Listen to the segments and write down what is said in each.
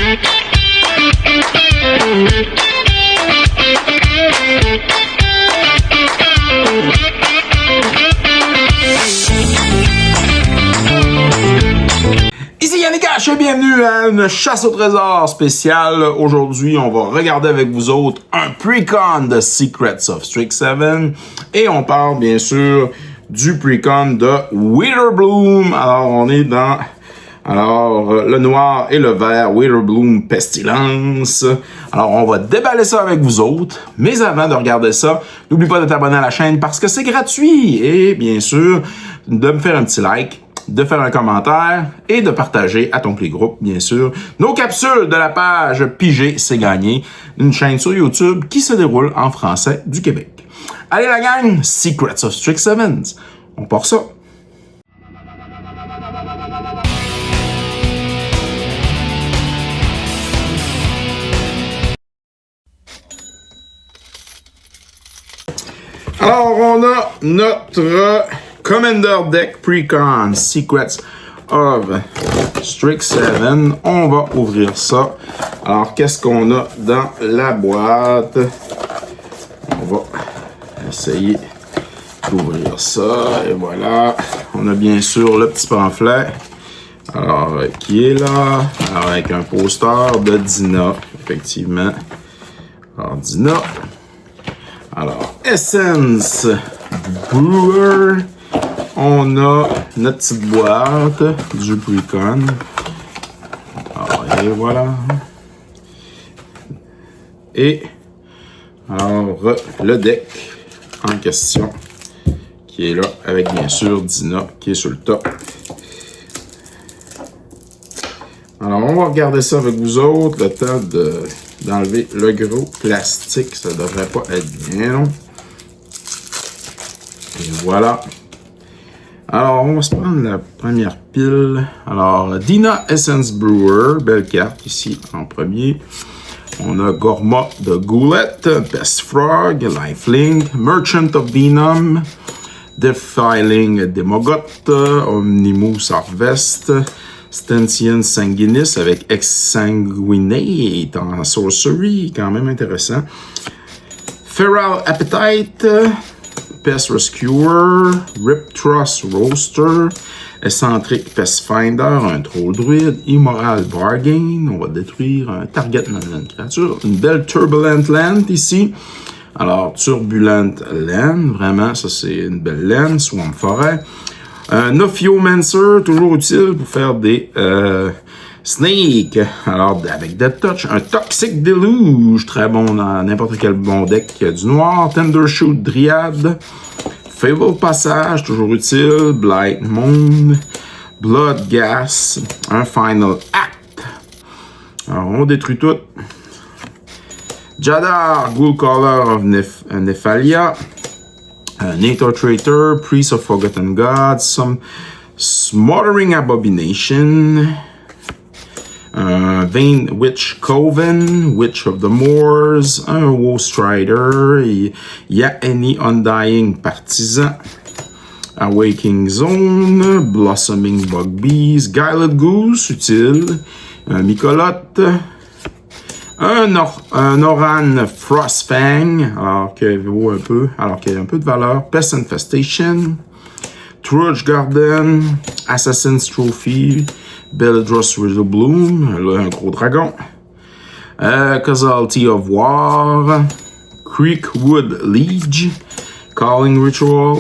Ici Yannick H, bienvenue à une chasse au trésor spéciale. Aujourd'hui, on va regarder avec vous autres un pre-con de Secrets of Strixhaven et on parle bien sûr du pre-con de Witherbloom. Alors, on est dans le noir et le vert, Witherbloom Pestilence. Alors, on va déballer ça avec vous autres. Mais avant de regarder ça, n'oublie pas de t'abonner à la chaîne parce que c'est gratuit. Et bien sûr, de me faire un petit like, de faire un commentaire et de partager à ton playgroupe, bien sûr, nos capsules de la page Pigé, c'est gagné, une chaîne sur YouTube qui se déroule en français du Québec. Allez la gang, Secrets of Strixhaven, on part ça. Alors, on a notre Commander Deck Pre-Con Secrets of Strixhaven. On va ouvrir ça. Alors, qu'est-ce qu'on a dans la boîte? On va essayer d'ouvrir ça. Et voilà. On a bien sûr le petit pamphlet. Alors, qui est là? Alors, avec un poster de Dina, effectivement. Alors, Dina. Alors, Essence Brewer. On a notre petite boîte du pre-con. Alors, et voilà. Et alors, le deck en question qui est là avec bien sûr Dina qui est sur le top. Alors, on va regarder ça avec vous autres. Le temps d'enlever le gros plastique. Ça devrait pas être bien long. Et voilà. Alors, on va se prendre la première pile. Alors, Dina Essence Brewer, belle carte ici en premier. On a Gorma de Goulet, Best Frog, Lifelink, Merchant of Venom, Defiling Demogot, Omnimous Harvest, Stensian Sanguinis avec Exsanguinate en Sorcery, quand même intéressant. Feral Appetite, Pest Rescuer, Rip Truss Roaster, Eccentric Pest Finder, un Troll Druide, Immoral Bargain, on va détruire un target non créature, une belle Turbulent Land ici. Alors, Turbulent Land, vraiment, ça c'est une belle laine, Swamp Forêt. Nophiomancer, toujours utile pour faire des Snake. Alors, avec Death Touch, un Toxic Deluge, très bon dans n'importe quel bon deck du noir. Tendershoot Dryad, Fable Passage, toujours utile. Blight Moon, Blood Gas, un Final Act. Alors, on détruit tout. Jadar, Ghoulcaller of Nephalia, Nature Traitor, Priest of Forgotten Gods, some Smothering Abomination, Vain Witch Coven, Witch of the Moors, un Woe Strider, Yaeni Undying Partisan, Awakening Zone, Blossoming Bugbees, Guiled Goose, utile, un Micolotte, un Oran Frostfang, alors qu'il vaut un peu, alors qu'il y a un peu de valeur, Pest Infestation, Trudge Garden, Assassin's Trophy, Beledros Witherbloom, là un gros dragon, Casualty of War, Creekwood Liege, Calling Ritual,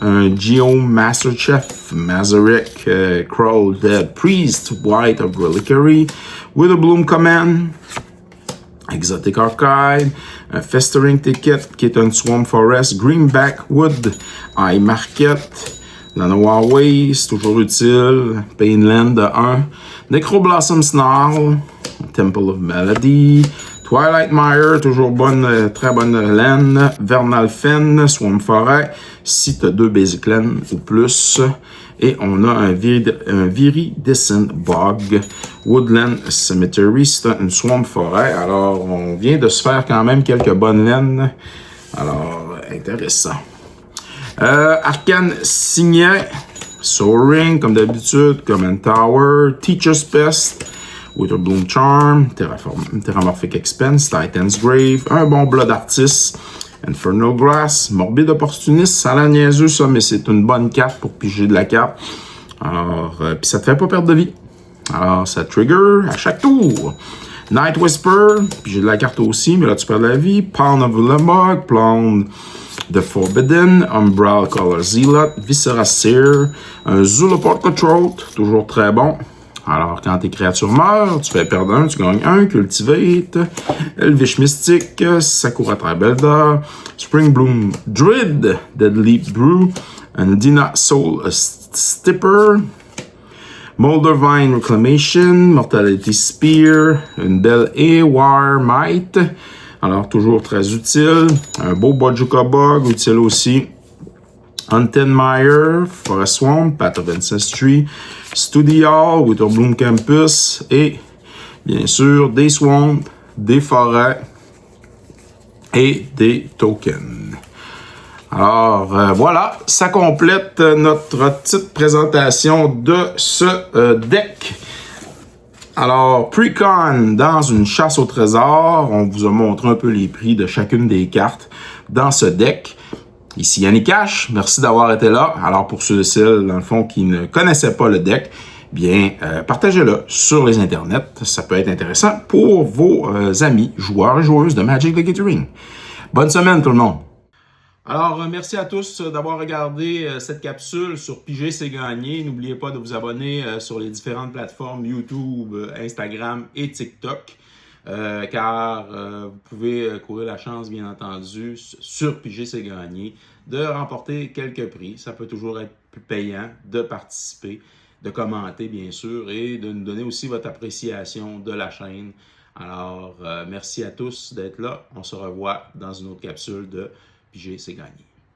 un Geomaster Chef, Mazarek, Crawl Dead Priest, White of Reliquary, Witherbloom Command, Exotic Archive, un Festering Ticket qui est un Swamp Forest, Greenback Wood, Eye Market, la Noir Waste, toujours utile, Painland de 1, Necroblossom Snarl, Temple of Melody, Twilight Mire, toujours bonne, très bonne laine, Vernal Fen, Swamp Forêt, si tu as 2 Basic Land ou plus, et on a un Viridescent Bog, Woodland Cemetery, c'est une Swamp Forêt, alors on vient de se faire quand même quelques bonnes laines, alors intéressant. Arcane Signet, Soaring, comme d'habitude, Command Tower, Teacher's Pest, Witherbloom Charm, Terramorphic Expense, Titan's Grave, un bon Blood Artist, Infernal Grass, Morbide Opportuniste, ça a l'air niaiseux ça, mais c'est une bonne carte pour piger de la carte. Alors, puis ça te fait pas perdre de vie. Alors, ça trigger à chaque tour. Night Whisper, puis j'ai de la carte aussi, mais là tu perds de la vie. Pound of Lemog, Pound The Forbidden, Umbral Color Zealot, Viscera Seer, un Zulaport Control, toujours très bon. Alors, quand tes créatures meurent, tu fais perdre un, tu gagnes un. Cultivate, Elvish Mystic, Sakura Tribelda, Spring Bloom Druid, Deadly Brew, un Dina Soul Stipper, Moldervine Reclamation, Mortality Spear, une belle War Might. Alors, toujours très utile. Un beau Bojuka Bug, utile aussi. Untenmire, Forest Swamp, Path of Ancestry, Studial, Witherbloom Campus et, bien sûr, des swamps, des forêts et des tokens. Alors, voilà, ça complète notre petite présentation de ce deck. Alors, Precon, dans une chasse au trésor, on vous a montré un peu les prix de chacune des cartes dans ce deck. Ici Yannick Cash, merci d'avoir été là. Alors pour ceux et celles, dans le fond, qui ne connaissaient pas le deck, bien, partagez-le sur les internets. Ça peut être intéressant pour vos amis, joueurs et joueuses de Magic the Gathering. Bonne semaine tout le monde! Alors, merci à tous d'avoir regardé cette capsule sur Piger c'est gagné. N'oubliez pas de vous abonner sur les différentes plateformes YouTube, Instagram et TikTok. Car vous pouvez courir la chance, bien entendu, sur Piger c'est gagné, de remporter quelques prix. Ça peut toujours être plus payant de participer, de commenter, bien sûr, et de nous donner aussi votre appréciation de la chaîne. Alors, merci à tous d'être là. On se revoit dans une autre capsule de Piger c'est gagné.